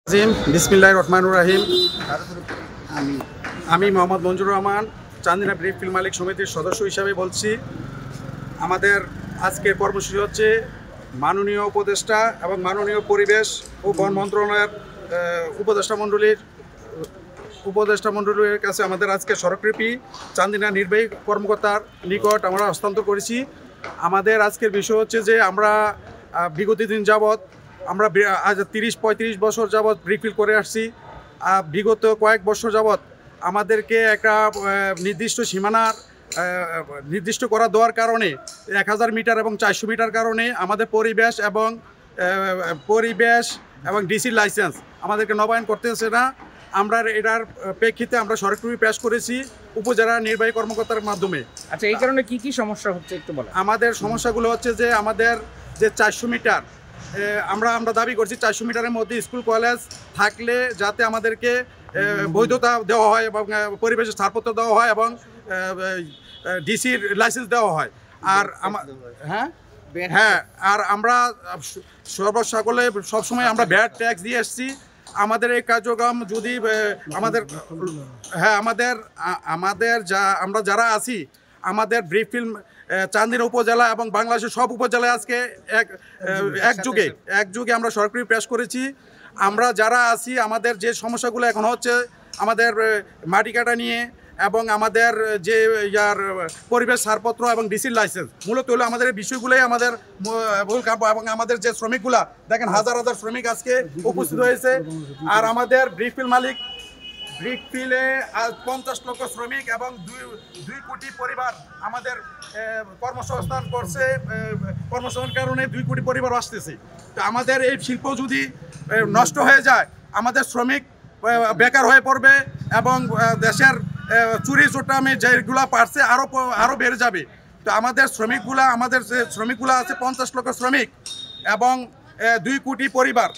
বিসমিল্লাহির রহমানির রহিম। আমি মোহাম্মদ মঞ্জুর রহমান, চান্দিনা ব্রিক ফিল্ম মালিক সমিতির সদস্য হিসাবে বলছি। আমাদের আজকের কর্মসূচি হচ্ছে মাননীয় উপদেষ্টা এবং মাননীয় পরিবেশ ও বন মন্ত্রণালয়ের উপদেষ্টা মণ্ডলীর কাছে আমাদের আজকে স্মারকলিপি চান্দিনা নির্বাহী কর্মকর্তার নিকট আমরা হস্তান্তর করেছি। আমাদের আজকের বিষয় হচ্ছে যে আমরা বিগত দিন যাবৎ আমরা আজ 30-35 বছর যাবৎ ব্রিকফিল করে আসছি। বিগত কয়েক বছর যাবৎ আমাদেরকে একটা নির্দিষ্ট সীমানার নির্দিষ্ট করা দেওয়ার কারণে 1000 মিটার এবং 400 মিটার কারণে আমাদের পরিবেশ এবং ডিসির লাইসেন্স আমাদেরকে নবায়ন করতেছে না। আমরা এটার প্রেক্ষিতে আমরা স্মারকলিপি পেশ করেছি উপজেলা নির্বাহী কর্মকর্তার মাধ্যমে। আচ্ছা, এই কারণে কি কি সমস্যা হচ্ছে একটু বলো। আমাদের সমস্যাগুলো হচ্ছে যে আমাদের যে 400 মিটার আমরা দাবি করছি 400 মিটারের মধ্যে স্কুল কলেজ থাকলে যাতে আমাদেরকে বৈধতা দেওয়া হয় এবং পরিবেশের ছাড়পত্র দেওয়া হয় এবং ডিসির লাইসেন্স দেওয়া হয়। আর আর আমরা সকলে সবসময় আমরা ভ্যাট ট্যাক্স দিয়ে এসেছি। আমাদের এই কার্যক্রম যদি আমাদের আমরা যারা আছি আমাদের ব্রিক ফিল্ম চান্দিনা উপজেলা এবং বাংলাদেশের সব উপজেলায় আজকে একযুগে আমরা স্মারকলিপি পেশ করেছি। আমরা যারা আছি আমাদের যে সমস্যাগুলো এখন হচ্ছে আমাদের মাটি কাটা নিয়ে এবং আমাদের যে পরিবেশ ছাড়পত্র এবং ডিসির লাইসেন্স, মূলত হলো আমাদের এই বিষয়গুলোই আমাদের ভুল কাম্য। এবং আমাদের যে শ্রমিকগুলা দেখেন হাজার হাজার শ্রমিক আজকে উপস্থিত হয়েছে। আর আমাদের ব্রিকফিলে 50 লক্ষ শ্রমিক এবং 2 কোটি পরিবার আমাদের কর্মসংস্থান করছে। কর্মসংস্থানের কারণে 2 কোটি পরিবার আসতেছে। তো আমাদের এই শিল্প যদি নষ্ট হয়ে যায় আমাদের শ্রমিক বেকার হয়ে পড়বে এবং দেশের চুরি চোটামি যেগুলো পারছে আরও বেড়ে যাবে। তো আমাদের যে শ্রমিকগুলো আছে 50 লক্ষ শ্রমিক এবং 2 কোটি পরিবার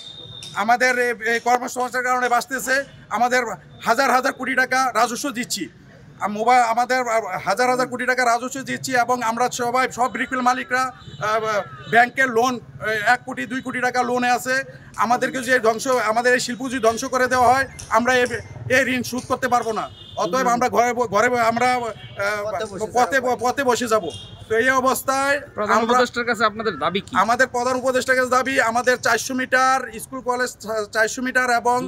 আমাদের এই কর্মসংস্থানের কারণে বাঁচতেছে। আমাদের হাজার হাজার কোটি টাকা রাজস্ব দিচ্ছি, আমাদের হাজার হাজার কোটি টাকা রাজস্ব দিচ্ছি এবং আমরা সব ব্রিকফিল্ম মালিকরা ব্যাংকের লোন 1 কোটি 2 কোটি টাকা লোনে আছে। আমাদেরকে যে আমাদের এই শিল্প যদি ধ্বংস করে দেওয়া হয় আমরা এই ঋণ শোধ করতে পারবো না। অতএব আমরা ঘরে আমরা পথে বসে যাব। তো এই অবস্থায় প্রধান উপদেষ্টার কাছে আপনাদের দাবি কি? আমাদের প্রধান উপদেষ্টার কাছে দাবি আমাদের 400 মিটার স্কুল কলেজ 400 মিটার এবং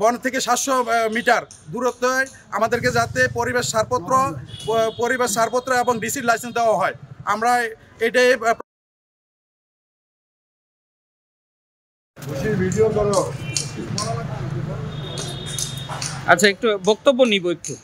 বন থেকে 700 মিটার দূরত্বে আমাদেরকে যাতে পরিবেশ ছাড়পত্র এবং ডিসির লাইসেন্স দেওয়া হয়। আমরা এটাই আচ্ছা, একটু বক্তব্য নিব একটু।